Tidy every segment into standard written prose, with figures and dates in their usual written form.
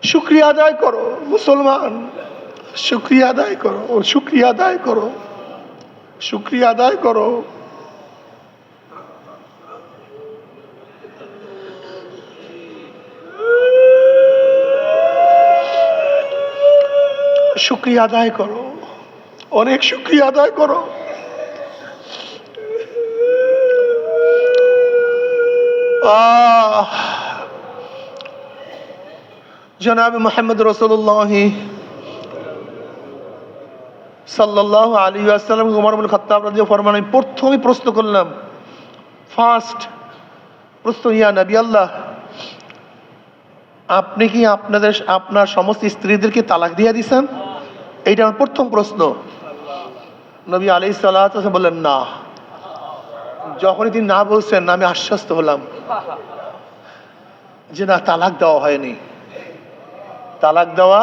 শুকরিয়া আদায় করো মুসলমান, শুকরিয়া আদায় করো, শুকরিয়া আদায় করো, শুকরিয়া আদায় করো। শুকরিয়া আদায় করো, অনেক শুকরিয়া আদায় করো। জনাব মুহাম্মদ রাসূলুল্লাহ সাল্লাল্লাহু আলাইহি ওয়াসাল্লাম ওমর ইবনে খাত্তাব রাদিয়াল্লাহু ফরমান, আমি প্রথমে প্রশ্ন করলাম, ফার্স্ট প্রশ্ন, ইয়া নবী আল্লাহ, আপনি কি আপনার সমস্ত স্ত্রীদেরকে তালাক দিয়ে দিয়েছেন? এইটা আমার প্রথম প্রশ্ন। নবী আলাইহিস সালাতু ওয়াস বললেন না। যখনই তিনি না বলছেন, আমি আশ্বস্ত হলাম যে না, তালাক দেওয়া হয়নি, তালাক দেওয়া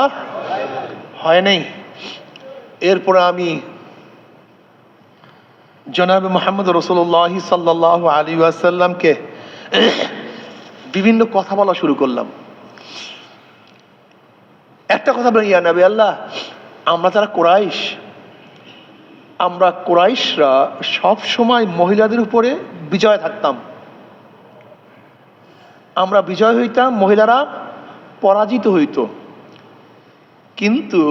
হয়নি। এরপরে আমি জনাব মুহাম্মদ রাসূলুল্লাহ সাল্লাল্লাহু আলাইহি ওয়াসাল্লামকে বিভিন্ন কথা বলা শুরু করলাম। একটা কথা বলি, ইয়া নবী আল্লাহ, আমরা যারা কুরাইশ, আমরা কুরাইশরা সব সময় মহিলাদের উপরে বিজয় থাকতাম। আমরা বিজয় হইতাম, মহিলারা পরাজিত হইত। কিন্তু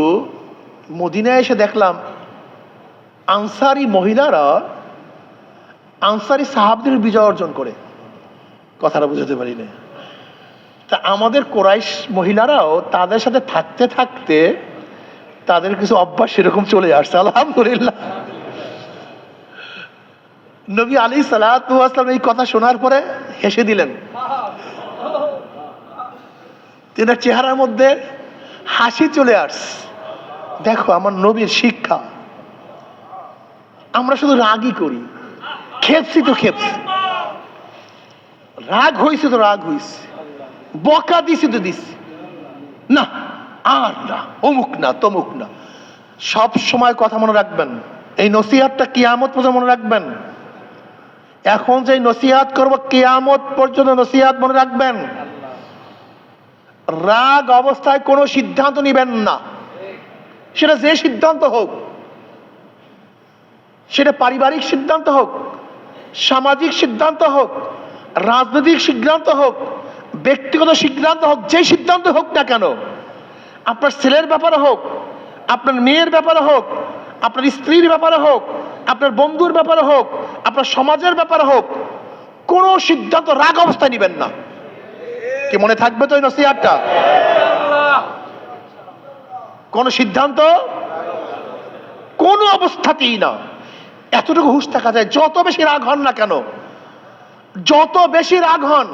মদিনায় এসে দেখলাম আনসারী মহিলারা আনসারী সাহাবদের বিজয় অর্জন করে। কথাটা বুঝাতে পারি না। তা আমাদের কুরাইশ মহিলারাও তাদের সাথে থাকতে থাকতে তাদের কিছু অভ্যাস সেরকম চলে আসছে, আলহামদুলিল্লাহ। নবী আলাইহিস সালাতু ওয়াস সালাম এই কথা শোনার পরে হেসে দিলেন। তিনার চেহারার মধ্যে হাসি চলে আসছে। দেখো আমার নবীর শিক্ষা। আমরা শুধু রাগই করি, খেপছি তো খেপছি, রাগ হয়েছে তো রাগ হয়েছে, বকা দিছি তো দিছি, না আর না, অমুক না তমুক না। সব সময় কথা মনে রাখবেন, এই নসিহতটা কিয়ামত পর্যন্ত মনে রাখবেন। এখন যে নসিহত করব কিয়ামত পর্যন্ত নসিহত মনে রাখবেন। রাগ অবস্থায় কোনো সিদ্ধান্ত নিবেন না, সেটা যে সিদ্ধান্ত হোক, সেটা পারিবারিক সিদ্ধান্ত হোক, সামাজিক সিদ্ধান্ত হোক, রাজনৈতিক সিদ্ধান্ত হোক, ব্যক্তিগত সিদ্ধান্ত হোক, যে সিদ্ধান্ত হোক না কেন, আপনার ছেলের ব্যাপারে হোক, আপনার মেয়ের ব্যাপারে হোক, আপনার স্ত্রীর ব্যাপারে হোক, আপনার বন্ধুর ব্যাপারে হোক, আপনার সমাজের ব্যাপারে হোক, কোনো সিদ্ধান্ত রাগ অবস্থায় নিবেন না। কি মনে থাকবে তো এই নসিহতটা? কোন সিদ্ধান্ত কোন অবস্থাতেই না। এতটুকু হুঁশ থাকা যায়, যত বেশি রাগ হন না কেন, যত বেশি রাগ হন,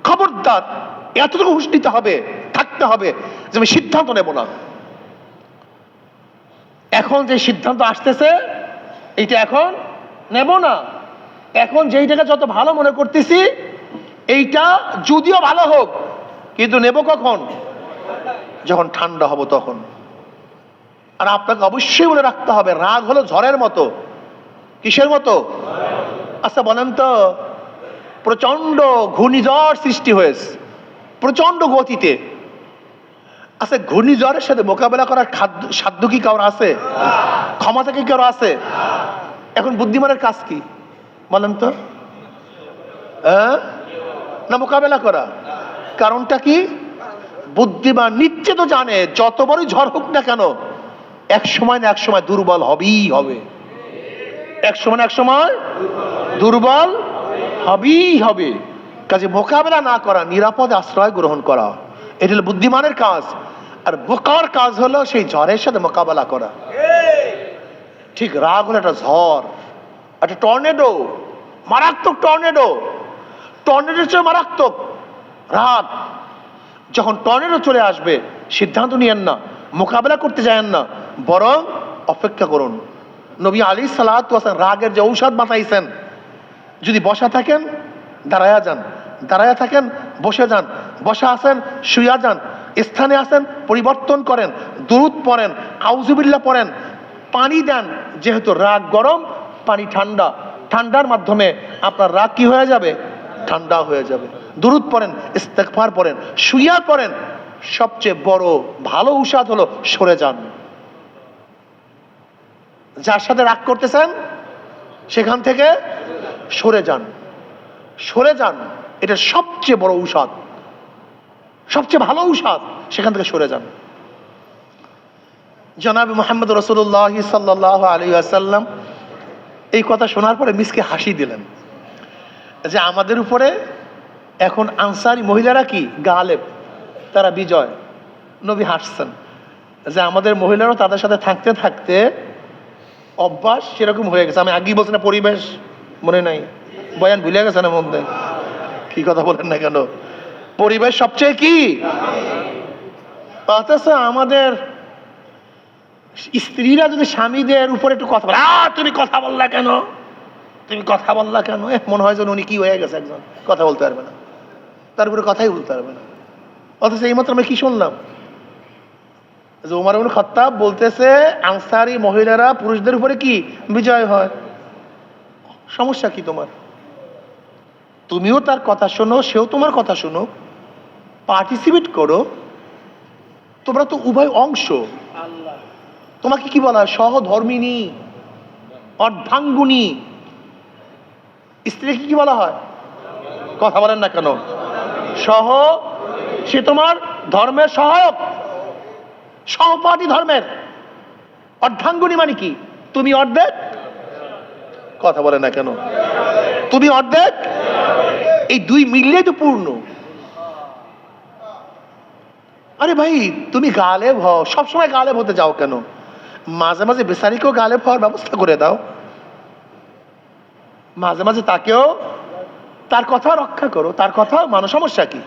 খবরদার এতটুকু হুঁশ নিতে হবে, থাকতে হবে যে আমি সিদ্ধান্ত নেব না। এখন যে সিদ্ধান্ত আসতেছে এইটা এখন নেব না। এখন যেইটাকে যত ভালো মনে করতেছি, এইটা যদিও ভালো হোক, কিন্তু নেব কখন? যখন ঠান্ডা হব তখন। আর আপনাকে অবশ্যই মনে রাখতে হবে, রাগ হলো ঝড়ের মতো। কিসের মতো? আচ্ছা বলেন তো, প্রচন্ড ঘূর্ণিঝড় সৃষ্টি হয়েছে প্রচন্ড গতিতে। আচ্ছা, ঘূর্ণিঝড়ের সাথে মোকাবেলা করার সাধ্য কি কারো আছে? ক্ষমতা কি কারো আছে? এখন বুদ্ধিমানের কাজ কি বলেন তো? না মোকাবেলা করা? কারণটা কি? বুদ্ধিমান নিশ্চয় তো জানে যত বড় ঝড় হোক না কেন, এক সময় না এক সময় দুর্বল হবেই হবে। এক সময় না এক সময় দুর্বল হবেই হবে। কাজে মোকাবেলা না করা, নিরাপদে আশ্রয় গ্রহণ করা, এটা হলো বুদ্ধিমানের কাজ। আর বোকার কাজ হলো সেই ঝড়ের সাথে মোকাবেলা করা। ঠিক রাগ হলো একটা ঝড়, একটা টর্নেডো, মারাত্মক টর্নেডো। টর্নেডোর চেয়ে মারাত্মক রাগ। যখন টর্নেডো চলে আসবে, সিদ্ধান্ত নিয়েন না, মোকাবেলা করতে যায়েন না, বরং অপেক্ষা করুন। নবী আলাইহিস সালাতু ওয়াস সালাম রাগের যে ঔষধ বানাইছেন, যদি বসা থাকেন দাঁড়ায়া যান, দাঁড়ায়া থাকেন বসে যান, বসা আছেন শুয়া যান, স্থানে আছেন পরিবর্তন করেন, দুরূদ পড়েন, আউযুবিল্লাহ পড়েন, পানি দেন। যেহেতু রাগ গরম, পানি ঠান্ডা, ঠান্ডার মাধ্যমে আপনার রাগ কি হয়ে যাবে? ঠান্ডা হয়ে যাবে। দুরূদ পড়েন, ইস্তেগফার পড়েন, শুইয়া পড়েন, সবচেয়ে বড় ভালো ঔষধ হলো সরে যান। যার সাথে রাগ করতেছেন সেখান থেকে সরে যান, সরে যান। এটা সবচেয়ে বড় ঔষধ, সবচেয়ে ভালো ঔষধ। সেখান থেকে সরে যান। জনাব মুহাম্মদ রাসূলুল্লাহ সাল্লাল্লাহু আলাইহি ওয়াসাল্লাম এই কথা শোনার পরে মিসকে হাসি দিলেন যে আমাদের উপরে এখন আনসারী মহিলারা কি গালেব, তারা বিজয়। নবী হাসছেন যে আমাদের মহিলারাও তাদের সাথে থাকতে থাকতে অভ্যাস সেরকম হয়ে গেছে। আমি আগেই বলছি না, পরিবেশ মনে নাই, বয়ান ভুলে গেছে না মধ্যে, কি কথা বলেন না কেন? পরিবেশ সবচেয়ে কি। অথচ আমাদের স্ত্রীরা যদি স্বামীদের উপরে একটু কথা বলে, তুমি কথা বললা কেন, তুমি কথা বললা কেন, মনে হয় যেন উনি কি হয়ে গেছে, একজন কথা বলতে পারবে না, তার উপরে কথাই বলতে পারবে না। অথচ এইমাত্র আমরা কি শুনলাম যে ওমর ইবনে খাত্তাব বলতেছে আনসারী মহিলারা পুরুষদের উপরে কি বিজয় হয়। সমস্যা কি তোমার? তুমিও তার কথা শোনো, সেও তোমার কথা শোনো, পার্টিসিপেট করো, তোমরা তো উভয় অংশ। তোমাকে কি বলা হয়? সহধর্মিনী, অর্ধাঙ্গুনী। স্ত্রীকে কি বলা হয়? কথা বলেন না কেন? সহ, সে তোমার ধর্মের সহায়ক, সহপাঠী ধর্মের। অর্ধাঙ্গুনী মানে কি? তুমি অর্ধেক, কথা বলেন না কেন? তুমি অর্ধেক, এই দুই মিললে তো পূর্ণ। আরে ভাই, তুমি গালেব হও, সবসময় গালেব হতে যাও কেন? মাঝে মাঝে বেচারিকেও গালেব হওয়ার ব্যবস্থা করে দাও, মাঝে মাঝে তাকেও, তার কথা রক্ষা করো, তার কথা মানো, সমস্যা কি?